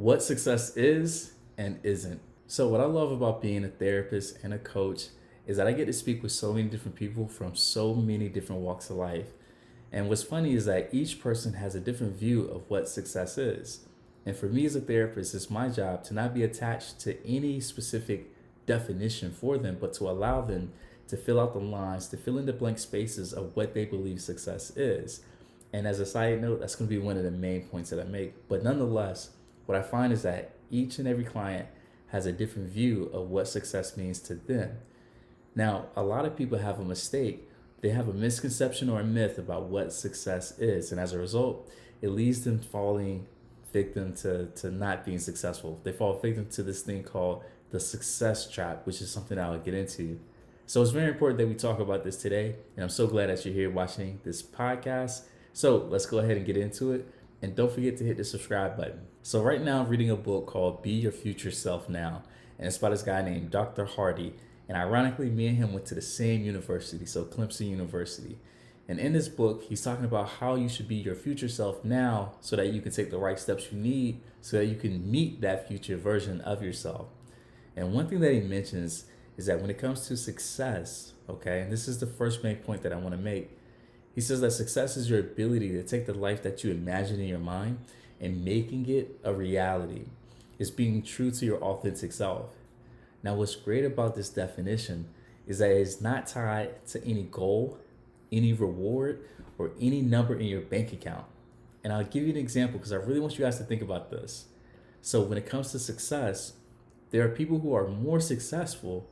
what success is and isn't. So, what I love about being a therapist and a coach is that I get to speak with so many different people from so many different walks of life. And what's funny is that each person has a different view of what success is. And for me as a therapist, it's my job to not be attached to any specific definition for them, but to allow them to fill out the lines, to fill in the blank spaces of what they believe success is. And as a side note, that's going to be one of the main points that I make. But nonetheless, what I find is that each and every client has a different view of what success means to them. Now, a lot of people have a mistake. They have a misconception or a myth about what success is. And as a result, it leads them falling victim to not being successful. They fall victim to this thing called the success trap, which is something I'll get into. So it's very important that we talk about this today. And I'm so glad that you're here watching this podcast. So let's go ahead and get into it. And don't forget to hit the subscribe button. So right now I'm reading a book called Be Your Future Self Now. And it's by this guy named Dr. Hardy. And ironically, me and him went to the same university, so Clemson University. And in this book, he's talking about how you should be your future self now so that you can take the right steps you need so that you can meet that future version of yourself. And one thing that he mentions is that when it comes to success, okay, and this is the first main point that I want to make, he says that success is your ability to take the life that you imagine in your mind and making it a reality. It's being true to your authentic self. Now, what's great about this definition is that it's not tied to any goal, any reward, or any number in your bank account. And I'll give you an example because I really want you guys to think about this. So when it comes to success, there are people who are more successful,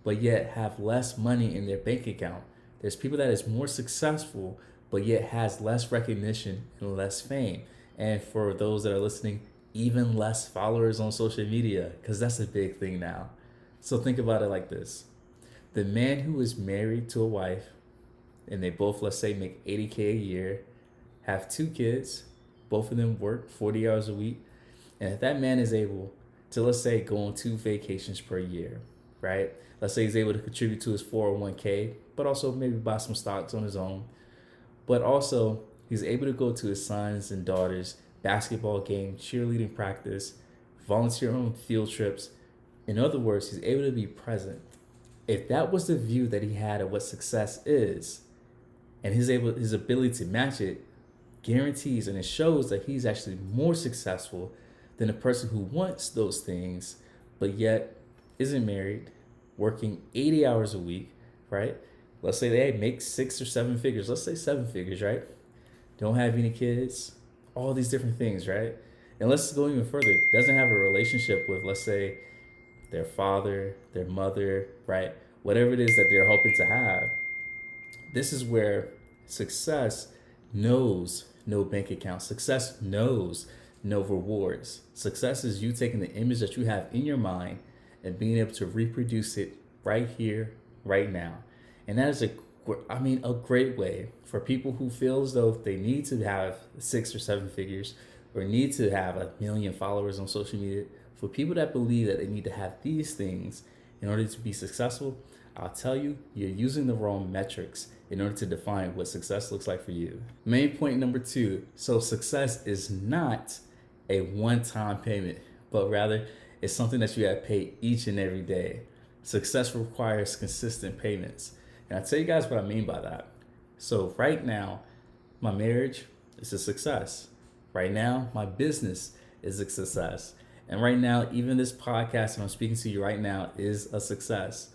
but yet have less money in their bank account. There's people that is more successful, but yet has less recognition and less fame. And for those that are listening, even less followers on social media, because that's a big thing now. So think about it like this. The man who is married to a wife, and they both, let's say, make $80K a year, have 2 kids, both of them work 40 hours a week, and if that man is able to, let's say, go on 2 vacations per year, right? Let's say he's able to contribute to his 401k, but also maybe buy some stocks on his own. But also, he's able to go to his sons and daughters' basketball game, cheerleading practice, volunteer on field trips. In other words, he's able to be present. If that was the view that he had of what success is, and his ability to match it guarantees and it shows that he's actually more successful than a person who wants those things, but yet isn't married, working 80 hours a week, right? Let's say they make 6 or 7 figures. Let's say 7 figures, right? Don't have any kids, all these different things, right? And let's go even further. Doesn't have a relationship with, let's say, their father, their mother, right? Whatever it is that they're hoping to have. This is where success knows no bank account. Success knows no rewards. Success is you taking the image that you have in your mind and being able to reproduce it right here, right now. And that is a great way for people who feel as though they need to have 6 or 7 figures or need to have 1 million followers on social media. For people that believe that they need to have these things in order to be successful, I'll tell you, you're using the wrong metrics in order to define what success looks like for you. Main point number 2. So success is not a one-time payment, but rather it's something that you have to pay each and every day. Success requires consistent payments. And I'll tell you guys what I mean by that. So right now, my marriage is a success. Right now, my business is a success. And right now, even this podcast that I'm speaking to you right now is a success.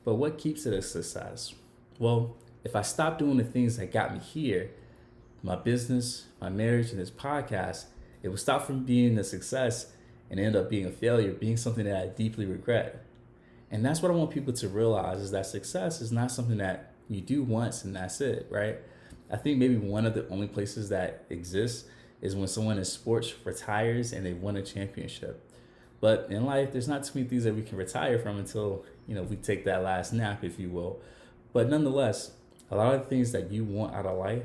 But what keeps it a success? Well, if I stop doing the things that got me here, my business, my marriage, and this podcast, it will stop from being a success and end up being a failure, being something that I deeply regret. And that's what I want people to realize is that success is not something that you do once and that's it, right? I think maybe one of the only places that exists is when someone in sports retires and they won a championship. But in life, there's not too many things that we can retire from until, we take that last nap, if you will. But nonetheless, a lot of the things that you want out of life,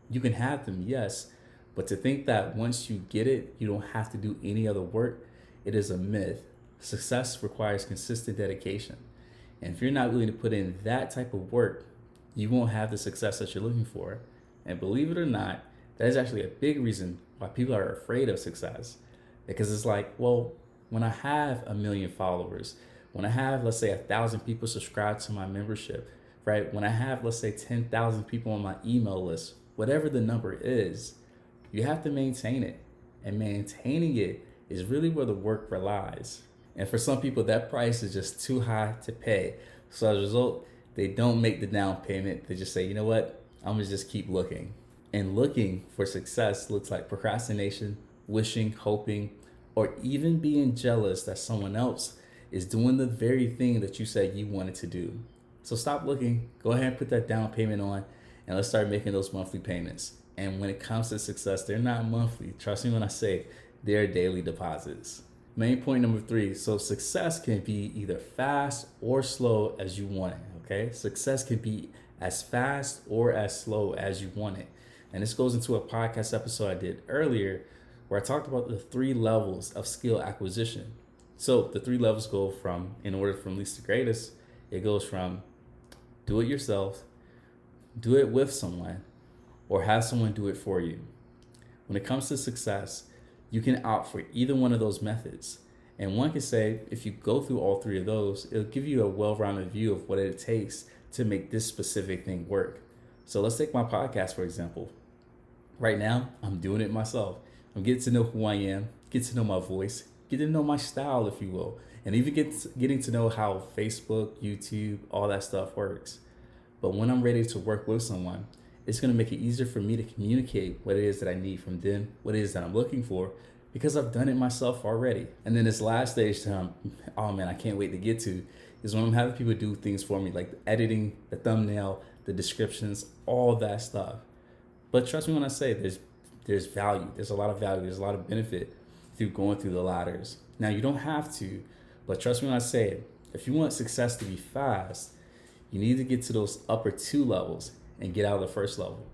you can have them, yes. But to think that once you get it, you don't have to do any other work, it is a myth. Success requires consistent dedication. And if you're not willing to put in that type of work, you won't have the success that you're looking for. And believe it or not, that is actually a big reason why people are afraid of success. Because it's like, well, when I have 1 million followers, when I have, let's say, 1,000 people subscribe to my membership, right? When I have, let's say, 10,000 people on my email list, whatever the number is, you have to maintain it. And maintaining it is really where the work relies. And for some people, that price is just too high to pay. So as a result, they don't make the down payment. They just say, you know what? I'm gonna just keep looking. And looking for success looks like procrastination, wishing, hoping, or even being jealous that someone else is doing the very thing that you said you wanted to do. So stop looking, go ahead and put that down payment on, and let's start making those monthly payments. And when it comes to success, they're not monthly. Trust me when I say they're daily deposits. Main point number 3. So success can be either fast or slow as you want it, okay? Success can be as fast or as slow as you want it. And this goes into a podcast episode I did earlier where I talked about the 3 levels of skill acquisition. So the 3 levels go from, in order from least to greatest, it goes from do it yourself, do it with someone, or have someone do it for you. When it comes to success, you can opt for either one of those methods. And one can say, if you go through all 3 of those, it'll give you a well-rounded view of what it takes to make this specific thing work. So let's take my podcast, for example. Right now, I'm doing it myself. I'm getting to know who I am, get to know my voice, get to know my style, if you will, and even getting to know how Facebook, YouTube, all that stuff works. But when I'm ready to work with someone, it's going to make it easier for me to communicate what it is that I need from them, what it is that I'm looking for, because I've done it myself already. And then this last stage, oh man, I can't wait to get to, is when I'm having people do things for me, like the editing, the thumbnail, the descriptions, all that stuff. But trust me when I say there's value. There's a lot of value. There's a lot of benefit through going through the ladders. Now, you don't have to, but trust me when I say it. If you want success to be fast, you need to get to those upper 2 levels and get out of the first level.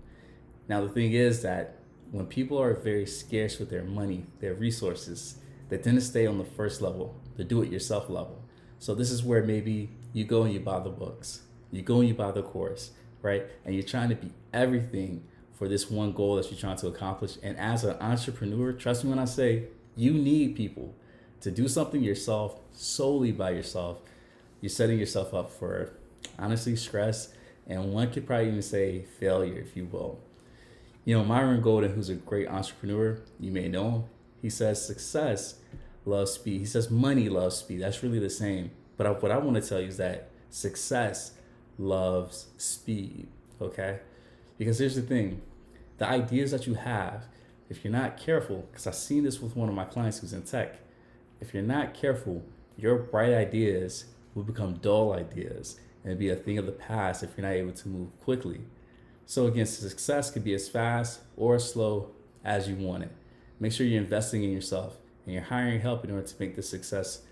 Now, the thing is that when people are very scarce with their money, their resources, they tend to stay on the first level, the do-it-yourself level. So this is where maybe you go and you buy the books, you go and you buy the course, right? And you're trying to be everything for this one goal that you're trying to accomplish. And as an entrepreneur, trust me when I say, you need people to do something yourself, solely by yourself. You're setting yourself up for, honestly, stress, and one could probably even say failure, if you will. You know, Myron Golden, who's a great entrepreneur, you may know him, he says success loves speed. He says money loves speed. That's really the same. But what I want to tell you is that success loves speed, okay? Because here's the thing, the ideas that you have, if you're not careful, because I've seen this with one of my clients who's in tech, if you're not careful, your bright ideas will become dull ideas and be a thing of the past if you're not able to move quickly. So again, success could be as fast or as slow as you want it. Make sure you're investing in yourself and you're hiring help in order to make this success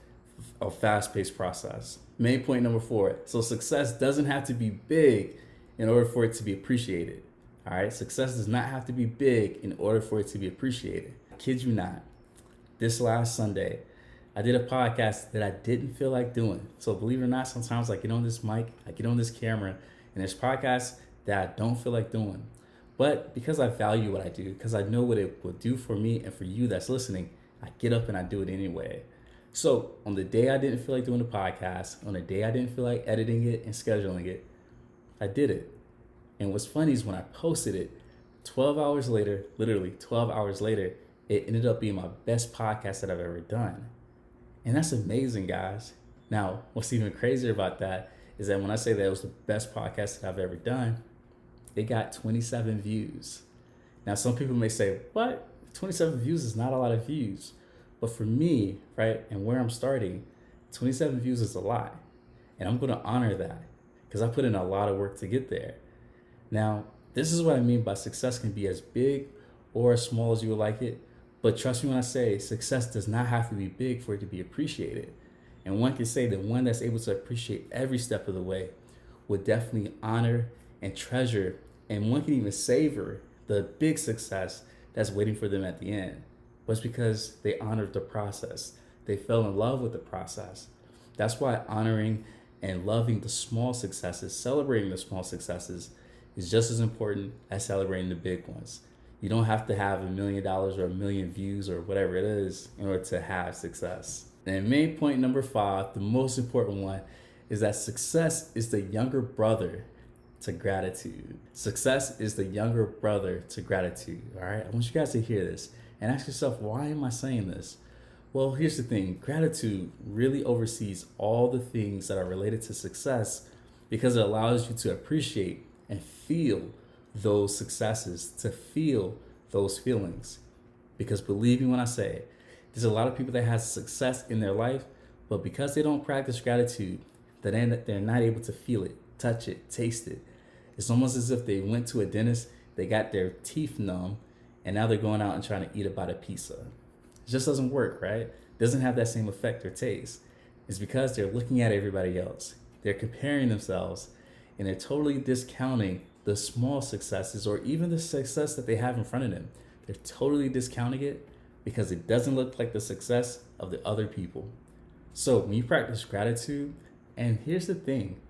a fast-paced process. Main point number 4. So success doesn't have to be big in order for it to be appreciated. All right, success does not have to be big in order for it to be appreciated. I kid you not. This last Sunday, I did a podcast that I didn't feel like doing. So believe it or not, sometimes I get on this mic, I get on this camera, and there's podcasts that I don't feel like doing. But because I value what I do, because I know what it will do for me and for you that's listening, I get up and I do it anyway. So on the day I didn't feel like doing the podcast, on the day I didn't feel like editing it and scheduling it, I did it. And what's funny is when I posted it, 12 hours later, literally 12 hours later, it ended up being my best podcast that I've ever done. And that's amazing, guys. Now, what's even crazier about that is that when I say that it was the best podcast that I've ever done, it got 27 views. Now, some people may say, what? 27 views is not a lot of views. But for me, right, and where I'm starting, 27 views is a lot. And I'm going to honor that because I put in a lot of work to get there. Now, this is what I mean by success can be as big or as small as you would like it. But trust me when I say success does not have to be big for it to be appreciated. And one can say that one that's able to appreciate every step of the way would definitely honor and treasure, and one can even savor the big success that's waiting for them at the end. But it's because they honored the process. They fell in love with the process. That's why honoring and loving the small successes, celebrating the small successes, is just as important as celebrating the big ones. You don't have to have $1 million or 1 million views or whatever it is in order to have success. And main point number 5, the most important one, is that success is the younger brother to gratitude. Success is the younger brother to gratitude. All right. I want you guys to hear this and ask yourself, why am I saying this? Well, here's the thing. Gratitude really oversees all the things that are related to success because it allows you to appreciate and feel those successes, to feel those feelings. Because believe me when I say it, there's a lot of people that have success in their life, but because they don't practice gratitude, they're not able to feel it, touch it, taste it. It's almost as if they went to a dentist, they got their teeth numb, and now they're going out and trying to eat a bite of pizza. It just doesn't work, right? It doesn't have that same effect or taste. It's because they're looking at everybody else. They're comparing themselves, and they're totally discounting the small successes or even the success that they have in front of them. They're totally discounting it because it doesn't look like the success of the other people. So when you practice gratitude, and here's the thing,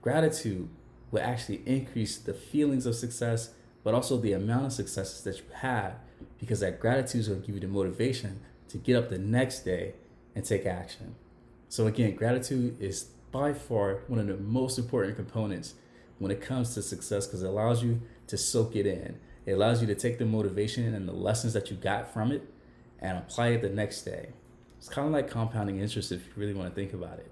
gratitude will actually increase the feelings of success, but also the amount of successes that you have, because that gratitude is going to give you the motivation to get up the next day and take action. So again, gratitude is by far one of the most important components when it comes to success because it allows you to soak it in. It allows you to take the motivation and the lessons that you got from it and apply it the next day. It's kind of like compounding interest if you really want to think about it.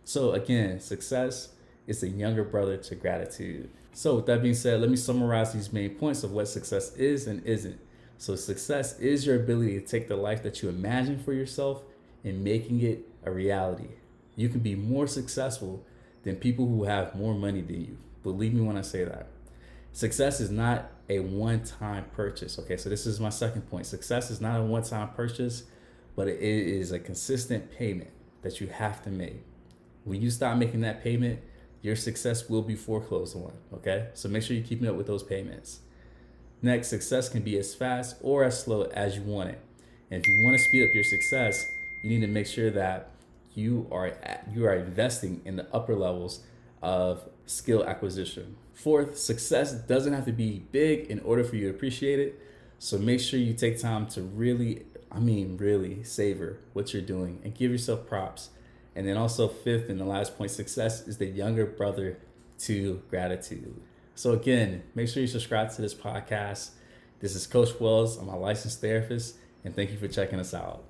So again, success is the younger brother to gratitude. So with that being said, let me summarize these main points of what success is and isn't. So success is your ability to take the life that you imagine for yourself and making it a reality. You can be more successful than people who have more money than you. Believe me when I say that. Success is not a one-time purchase. Okay, so this is my second point. Success is not a one-time purchase, but it is a consistent payment that you have to make. When you stop making that payment, your success will be foreclosed on. Okay, so make sure you're keeping up with those payments. Next, success can be as fast or as slow as you want it. And if you want to speed up your success, you need to make sure that you are investing in the upper levels of skill acquisition. Fourth, success doesn't have to be big in order for you to appreciate it. So make sure you take time to really savor what you're doing and give yourself props. And then also fifth and the last point, success is the younger brother to gratitude. So again, make sure you subscribe to this podcast. This is Coach Wells. I'm a licensed therapist, and thank you for checking us out.